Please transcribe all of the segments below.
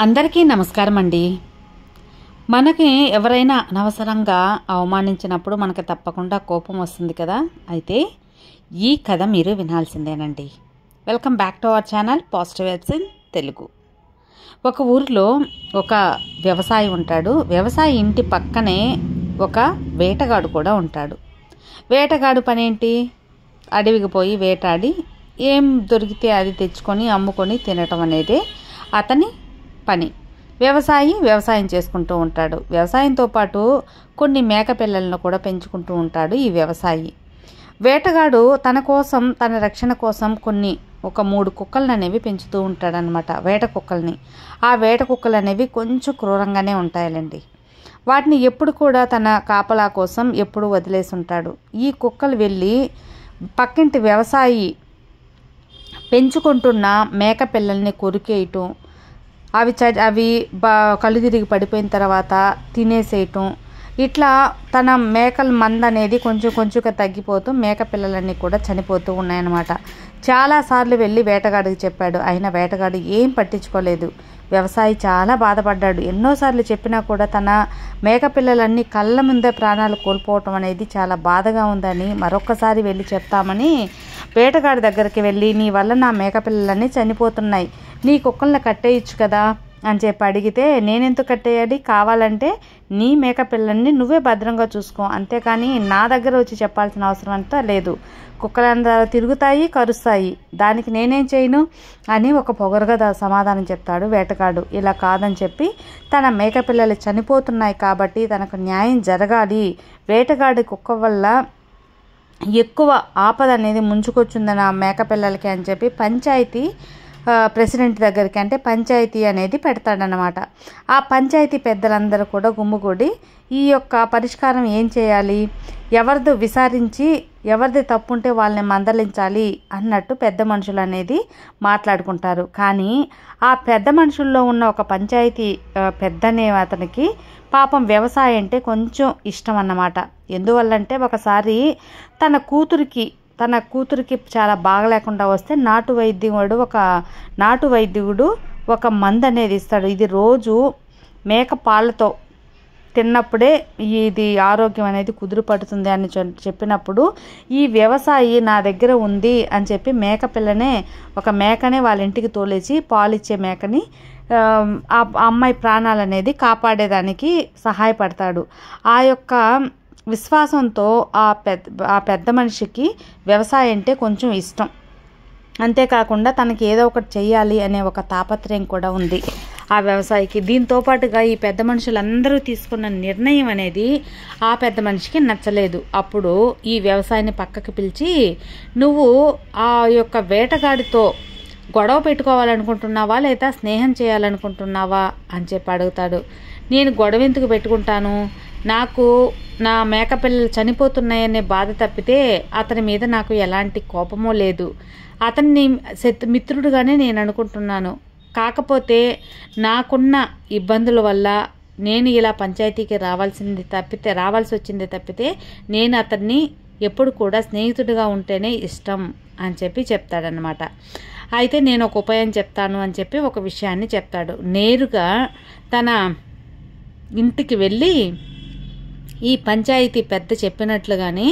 అందరికీ నమస్కారం అండి. మనకి ఎవరైనా అనవసరంగా అవమానించినప్పుడు మనకి తప్పకుండా కోపం వస్తుంది కదా. అయితే ఈ కథ మీరు వినాల్సిందేనండి. Welcome back to our channel positive vibes in Telugu. ఒక ఊరిలో ఒక వ్యవసాయి ఉంటాడు. వ్యవసాయి ఇంటి పక్కనే ఒక వేటగాడు కూడా ఉంటాడు. వేటగాడు పని ఏంటి? అడవికి పోయి వేటాడి ఏం దొరికితే అది తెచ్చుకొని అమ్ముకొని తినటం అనేది అతని పని. వ్యవసాయం చేసుకుంటూ ఉంటాడు. వ్యవసాయంతో పాటు కొన్ని మేక పిల్లలను కూడా పెంచుకుంటూ ఉంటాడు ఈ వ్యవసాయి. వేటగాడు తన కోసం, తన రక్షణ కోసం ఒక 3 కుక్కలను అనేవి పెంచుతూ ఉంటాడనమాట, వేట కుక్కల్ని. ఆ వేట కుక్కలు అనేవి కొంచెం క్రూరంగానే ఉంటాయండి. వాటిని ఎప్పుడు కూడా తన కాపలా కోసం ఎప్పుడు వదిలేసి ఉంటాడు. ఈ కుక్కలు వెళ్ళి పక్కింటి వ్యవసాయి పెంచుకుంటున్న మేక పిల్లల్ని కొరికేయటం, అవి కళ్ళు తిరిగి పడిపోయిన తర్వాత తినేసేయటం, ఇట్లా తన మేకల మంద అనేది కొంచెంగా తగ్గిపోతూ మేక పిల్లలన్నీ కూడా చనిపోతూ ఉన్నాయన్నమాట. చాలాసార్లు వెళ్ళి వేటగాడికి చెప్పాడు. అయినా వేటగాడు ఏం పట్టించుకోలేదు. వ్యవసాయి చాలా బాధపడ్డాడు. ఎన్నోసార్లు చెప్పినా కూడా తన మేక పిల్లలన్నీ కళ్ళ ముందే ప్రాణాలు కోల్పోవటం అనేది చాలా బాధగా ఉందని మరొక్కసారి వెళ్ళి చెప్తామని వేటగాడి దగ్గరికి వెళ్ళి, నీ వల్ల నా మేక పిల్లలన్నీ చనిపోతున్నాయి, నీ కుక్కల్ని కట్టేయచ్చు కదా అని చెప్పి అడిగితే, నేనెందుకు కట్టేయాలి? కావాలంటే నీ మేక పిల్లల్ని నువ్వే భద్రంగా చూసుకో, అంతేకాని నా దగ్గర వచ్చి చెప్పాల్సిన అవసరం అంతా లేదు. కుక్కలందరూ తిరుగుతాయి, కరుస్తాయి, దానికి నేనేం చేయను అని ఒక పొగరుగా సమాధానం చెప్తాడు వేటగాడు. ఇలా కాదని చెప్పి, తన మేక పిల్లలు చనిపోతున్నాయి కాబట్టి తనకు న్యాయం జరగాలి, వేటగాడి కుక్క వల్ల ఎక్కువ ఆపద అనేది ముంచుకొచ్చింది ఆ మేక పిల్లలకి అని చెప్పి పంచాయతీ ప్రెసిడెంట్ దగ్గరికి, అంటే పంచాయతీ అనేది పెడతాడనమాట. ఆ పంచాయతీ పెద్దలందరూ కూడా గుమ్ముగూడి ఈ యొక్క పరిష్కారం ఏం చేయాలి, ఎవరిది విచారించి ఎవరిది తప్పు ఉంటే వాళ్ళని మందలించాలి అన్నట్టు పెద్ద మనుషులు అనేది మాట్లాడుకుంటారు. కానీ ఆ పెద్ద మనుషుల్లో ఉన్న ఒక పంచాయతీ పెద్దనే అతనికి పాపం వ్యవసాయం అంటే కొంచెం ఇష్టం అన్నమాట. ఎందువల్లంటే ఒకసారి తన కూతురికి చాలా బాగలేకుండా వస్తే నాటు వైద్యుడు ఒక మందు అనేది ఇస్తాడు. ఇది రోజు మేక పాలతో తిన్నప్పుడే ఇది ఆరోగ్యం అనేది కుదురుపడుతుంది అని చెప్పినప్పుడు, ఈ వ్యవసాయి నా దగ్గర ఉంది అని చెప్పి ఒక మేకనే వాళ్ళ ఇంటికి తోలేసి పాలిచ్చే మేకని ఆ అమ్మాయి ప్రాణాలు అనేది కాపాడేదానికి సహాయపడతాడు. ఆ యొక్క విశ్వాసంతో ఆ పెద్ద మనిషికి వ్యవసాయం అంటే కొంచెం ఇష్టం. అంతేకాకుండా తనకి ఏదో ఒకటి చెయ్యాలి అనే ఒక తాపత్రయం కూడా ఉంది ఆ వ్యవసాయికి. దీంతో పాటుగా ఈ పెద్ద మనుషులందరూ తీసుకున్న నిర్ణయం అనేది ఆ పెద్ద మనిషికి నచ్చలేదు. అప్పుడు ఈ వ్యవసాయాన్ని పక్కకి పిలిచి, నువ్వు ఆ యొక్క వేటగాడితో గొడవ పెట్టుకోవాలనుకుంటున్నావా లేదా స్నేహం చేయాలనుకుంటున్నావా అని చెప్పి అడుగుతాడు. నేను గొడవ ఎందుకు పెట్టుకుంటాను, నాకు నా మేక పిల్లలు చనిపోతున్నాయనే బాధ తప్పితే అతని మీద నాకు ఎలాంటి కోపమో లేదు. అతన్ని మిత్రుడుగానే నేను అనుకుంటున్నాను. కాకపోతే నాకున్న ఇబ్బందుల వల్ల నేను ఇలా పంచాయతీకి రావాల్సి వచ్చింది తప్పితే నేను అతన్ని ఎప్పుడు కూడా స్నేహితుడిగా ఉంటేనే ఇష్టం అని చెప్పి చెప్తాడనమాట. అయితే నేను ఒక ఉపాయం చెప్తాను అని చెప్పి ఒక విషయాన్ని చెప్తాడు. నేరుగా తన ఇంటికి వెళ్ళి ఈ పంచాయతీ పెద్ద చెప్పినట్లుగానే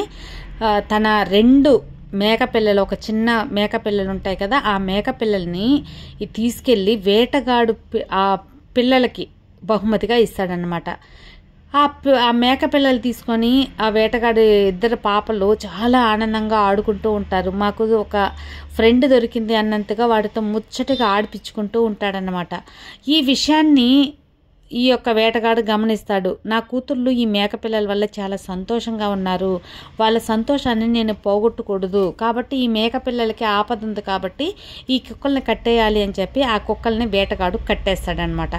తన 2 మేకపిల్లలు, ఒక చిన్న మేకపిల్లలు ఉంటాయి కదా, ఆ మేకపిల్లల్ని తీసుకెళ్ళి వేటగాడు ఆ పిల్లలకి బహుమతిగా ఇస్తాడనమాట. ఆ మేకపిల్లలు తీసుకొని ఆ వేటగాడు 2 పాపలు చాలా ఆనందంగా ఆడుకుంటూ ఉంటారు. మాకు ఒక ఫ్రెండ్ దొరికింది అన్నంతగా వాటితో ముచ్చటగా ఆడిపించుకుంటూ ఉంటాడనమాట. ఈ విషయాన్ని ఈ యొక్క వేటగాడు గమనిస్తాడు. నా కూతుళ్ళు ఈ మేకపిల్లల వల్ల చాలా సంతోషంగా ఉన్నారు, వాళ్ళ సంతోషాన్ని నేను పోగొట్టకూడదు, కాబట్టి ఈ మేకపిల్లలకి ఆపద ఉంది కాబట్టి ఈ కుక్కల్ని కట్టేయాలి అని చెప్పి ఆ కుక్కల్ని వేటగాడు కట్టేస్తాడనమాట.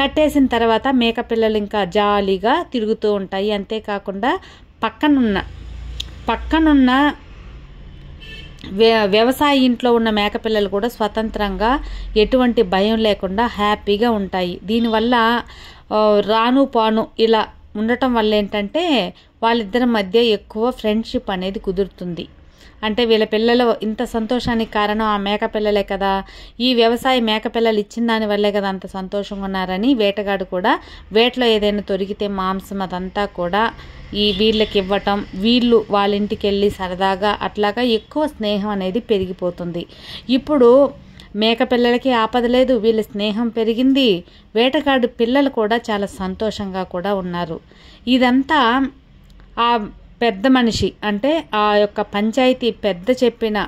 కట్టేసిన తర్వాత మేకపిల్లలు ఇంకా జాలీగా తిరుగుతూ ఉంటాయి. అంతేకాకుండా పక్కనున్న వ్యవసాయ ఇంట్లో ఉన్న మేకపిల్లలు కూడా స్వతంత్రంగా ఎటువంటి భయం లేకుండా హ్యాపీగా ఉంటాయి. దీనివల్ల రాను పాను ఇలా ఉండటం వల్ల ఏంటంటే వాళ్ళిద్దరి మధ్య ఎక్కువ ఫ్రెండ్షిప్ అనేది కుదురుతుంది. అంటే వీళ్ళ పిల్లలు ఇంత సంతోషానికి కారణం ఆ మేక పిల్లలే కదా, ఈ వ్యవసాయ మేక పిల్లలు ఇచ్చిన దాని వల్లే కదా అంత సంతోషంగా ఉన్నారని వేటగాడు కూడా వేటలో ఏదైనా తొరిగితే మాంసం అదంతా కూడా ఈ వీళ్ళకి ఇవ్వటం, వీళ్ళు వాళ్ళ ఇంటికి వెళ్ళి సరదాగా అట్లాగా ఎక్కువ స్నేహం అనేది పెరిగిపోతుంది. ఇప్పుడు మేక పిల్లలకి ఆపద లేదు, వీళ్ళ స్నేహం పెరిగింది, వేటగాడు పిల్లలు కూడా చాలా సంతోషంగా కూడా ఉన్నారు. ఇదంతా ఆ పెద్ద మనిషి అంటే ఆ యొక్క పంచాయతీ పెద్ద చెప్పిన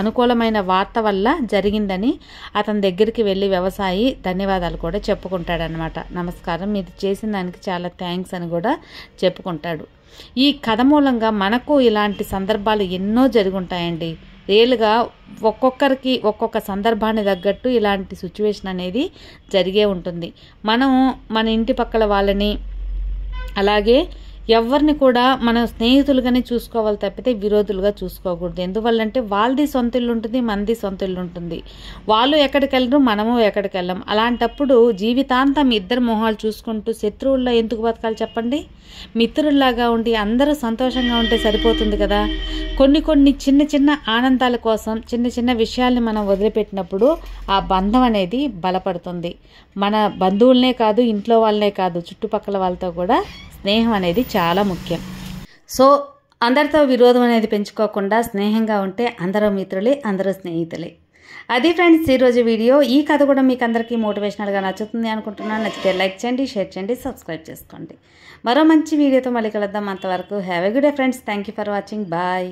అనుకూలమైన వార్త వల్ల జరిగిందని అతని దగ్గరికి వెళ్ళి వ్యవసాయి ధన్యవాదాలు కూడా చెప్పుకుంటాడనమాట. నమస్కారం, మీరు చేసిన దానికి చాలా థ్యాంక్స్ అని కూడా చెప్పుకుంటాడు. ఈ కథ మూలంగా మనకు ఇలాంటి సందర్భాలు ఎన్నో జరుగుంటాయండి. రియల్గా ఒక్కొక్కరికి ఒక్కొక్క సందర్భాన్ని తగ్గట్టు ఇలాంటి సిచ్యువేషన్ అనేది జరిగే ఉంటుంది. మనం మన ఇంటి పక్కల వాళ్ళని అలాగే ఎవరిని కూడా మనం స్నేహితులుగానే చూసుకోవాలి తప్పితే విరోధులుగా చూసుకోకూడదు. ఎందువల్లంటే వాళ్ళది సొంత ఇల్లు ఉంటుంది, మనది సొంత ఇల్లు ఉంటుంది. వాళ్ళు ఎక్కడికి వెళ్ళరు, మనము ఎక్కడికి వెళ్ళం. అలాంటప్పుడు జీవితాంతం ఇద్దరు మొహాలు చూసుకుంటూ శత్రువుల్లో ఎందుకు బతకాలి చెప్పండి? మిత్రుల్లాగా ఉండి అందరూ సంతోషంగా ఉంటే సరిపోతుంది కదా. కొన్ని చిన్న చిన్న ఆనందాల కోసం చిన్న చిన్న విషయాల్ని మనం వదిలిపెట్టినప్పుడు ఆ బంధం అనేది బలపడుతుంది. మన బంధువులనే కాదు, ఇంట్లో వాళ్ళనే కాదు, చుట్టుపక్కల వాళ్ళతో కూడా స్నేహం అనేది చాలా ముఖ్యం. సో అందరితో విరోధం అనేది పెంచుకోకుండా స్నేహంగా ఉంటే అందరూ మిత్రులే, అందరూ స్నేహితులే. అది ఫ్రెండ్స్ ఈరోజు వీడియో. ఈ కథ కూడా మీకు అందరికీ మోటివేషనల్గా నచ్చుతుంది అనుకుంటున్నాను. నచ్చితే లైక్ చేయండి, షేర్ చేయండి, సబ్స్క్రైబ్ చేసుకోండి. మరో మంచి వీడియోతో మళ్ళీ కలుద్దాం. అంతవరకు have a good day friends. Thank you for watching. Bye.